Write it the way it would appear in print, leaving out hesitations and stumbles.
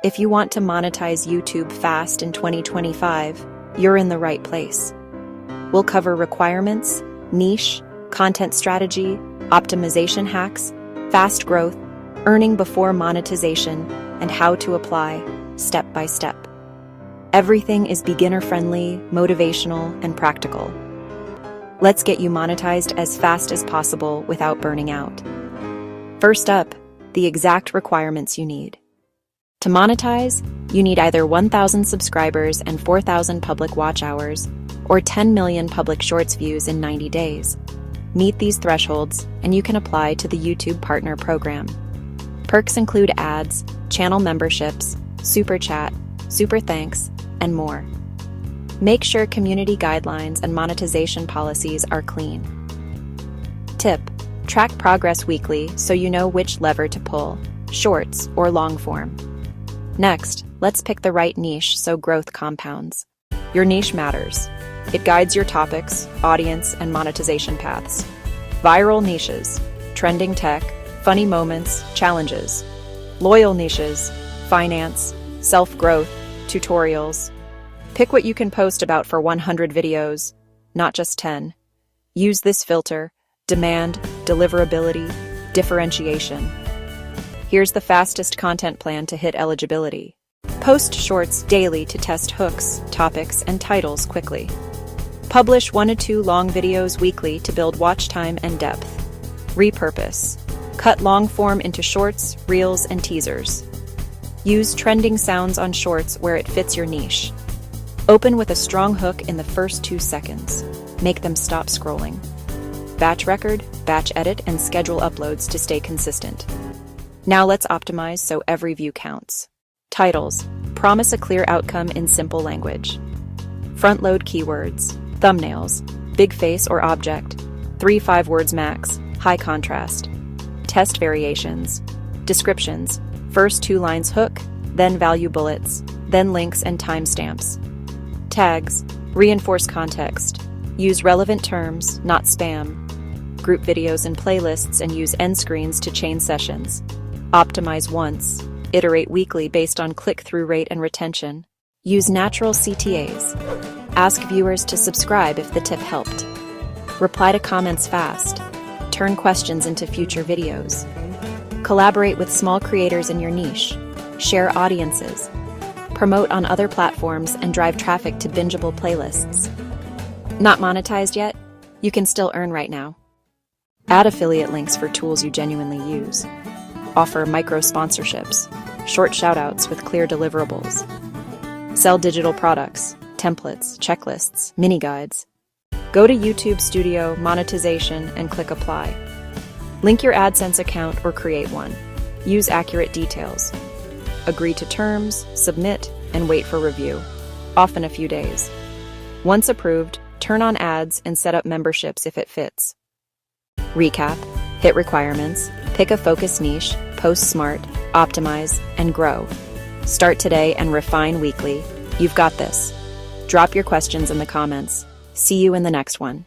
If you want to monetize YouTube fast in 2025, you're in the right place. We'll cover requirements, niche, content strategy, optimization hacks, fast growth, earning before monetization, and how to apply step by step. Everything is beginner-friendly, motivational, and practical. Let's get you monetized as fast as possible without burning out. First up, the exact requirements you need. To monetize, you need either 1,000 subscribers and 4,000 public watch hours, or 10 million public shorts views in 90 days. Meet these thresholds, and you can apply to the YouTube Partner Program. Perks include ads, channel memberships, super chat, super thanks, and more. Make sure community guidelines and monetization policies are clean. Tip: track progress weekly so you know which lever to pull, shorts or long form. Next, let's pick the right niche so growth compounds. Your niche matters. It guides your topics, audience, and monetization paths. Viral niches, trending tech, funny moments, challenges. Loyal niches, finance, self-growth, tutorials. Pick what you can post about for 100 videos, not just 10. Use this filter: demand, deliverability, differentiation. Here's the fastest content plan to hit eligibility. Post shorts daily to test hooks, topics, and titles quickly. Publish 1 to 2 long videos weekly to build watch time and depth. Repurpose. Cut long form into shorts, reels, and teasers. Use trending sounds on shorts where it fits your niche. Open with a strong hook in the first 2 seconds. Make them stop scrolling. Batch record, batch edit, and schedule uploads to stay consistent. Now let's optimize so every view counts. Titles: promise a clear outcome in simple language. Front-load keywords, thumbnails, big face or object, 3-5 words max, high contrast. Test variations, descriptions, first 2 lines hook, then value bullets, then links and timestamps. Tags: reinforce context, use relevant terms, not spam. Group videos and playlists and use end screens to chain sessions. Optimize once, iterate weekly based on click-through rate and retention. Use natural CTAs. Ask viewers to subscribe if the tip helped. Reply to comments fast. Turn questions into future videos. Collaborate with small creators in your niche. Share audiences. Promote on other platforms and drive traffic to bingeable playlists. Not monetized yet? You can still earn right now. Add affiliate links for tools you genuinely use. Offer micro sponsorships, short shoutouts with clear deliverables. Sell digital products, templates, checklists, mini guides. Go to YouTube Studio, Monetization, and click Apply. Link your AdSense account or create one. Use accurate details. Agree to terms, submit, and wait for review, often a few days. Once approved, turn on ads and set up memberships if it fits. Recap: hit requirements, pick a focus niche, post smart, optimize, and grow. Start today and refine weekly. You've got this. Drop your questions in the comments. See you in the next one.